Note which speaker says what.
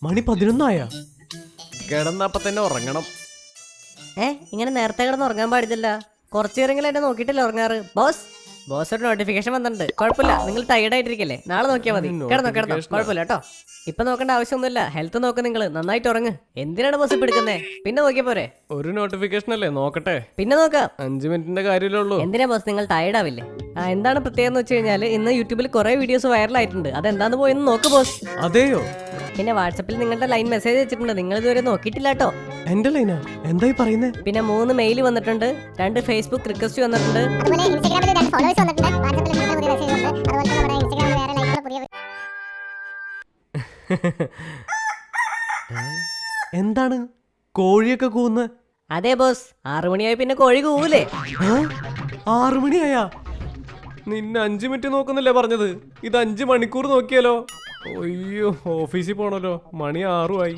Speaker 1: മണി 11 കിടന്നപ്പ തന്നെ ഉറങ്ങണം.
Speaker 2: ഇങ്ങനെ നേരത്തെ കിടന്ന് ഉറങ്ങാൻ പാടില്ല. കുറച്ചു നേരങ്ങളിൽ എന്നെ നോക്കിയിട്ടല്ലേ ഉറങ്ങാറ്. ബോസ് ഒരു നോട്ടിഫിക്കേഷൻ വന്നിട്ടുണ്ട്. കുഴപ്പമില്ല, നിങ്ങൾ ടയർഡ് ആയിട്ടിരിക്കല്ലേ, നാളെ നോക്കിയാൽ മതി. കിടന്നോ കുഴപ്പമില്ല കേട്ടോ. ഇപ്പൊ നോക്കേണ്ട ആവശ്യമൊന്നുമില്ല. ഹെൽത്ത് നോക്ക്, നിങ്ങൾ നന്നായിട്ട് ഉറങ്ങ്. എന്തിനാണ് ബോസ് ഇപ്പൊ എടുക്കുന്നേ? പിന്നെ നോക്കിയാ പോരെ?
Speaker 1: ഒരു നോട്ടിഫിക്കേഷൻ അല്ലേ, നോക്കട്ടെ.
Speaker 2: പിന്നെ നോക്കാം.
Speaker 1: 5 മിനിറ്റിന്റെ കാര്യമല്ലേ ഉള്ളൂ.
Speaker 2: എന്തിനാ ബോസ് നിങ്ങൾ ടയർഡ് ആവില്ലേ? എന്താണ് പ്രത്യേകം എന്ന് വെച്ച് കഴിഞ്ഞാൽ ഇന്ന് യൂട്യൂബിൽ കുറെ വീഡിയോസ് വൈറലായിട്ടുണ്ട്. അതെന്താന്ന് പോയെന്ന് നോക്ക് ബോസ്.
Speaker 1: അതെയോ?
Speaker 2: പിന്നെ വാട്സപ്പിൽ നിങ്ങളുടെ ലൈൻ മെസ്സേജ് വെച്ചിട്ടുണ്ട്. നിങ്ങൾ ഇതുവരെ നോക്കിയിട്ടില്ല കേട്ടോ.
Speaker 1: എന്റെ ലൈനാ? എന്തായി പറയുന്നേ?
Speaker 2: പിന്നെ 3 മെയിൽ വന്നിട്ടുണ്ട്, 2 ഫേസ്ബുക്ക് റിക്വസ്റ്റ് വന്നിട്ടുണ്ട്.
Speaker 1: എന്താണ് കോഴിയൊക്കെ കൂന്ന്?
Speaker 2: അതെ ബോസ്, 6 മണിയായി പിന്നെ കോഴി കൂവൂലേ?
Speaker 1: 6 മണിയായാ? നിന്നെ 5 മിനിറ്റ് നോക്കുന്നില്ലേ പറഞ്ഞത്? ഇത് 5 മണിക്കൂർ നോക്കിയാലോ? അയ്യോ, ഓഫീസിൽ പോണല്ലോ. മണി 6 ആയി.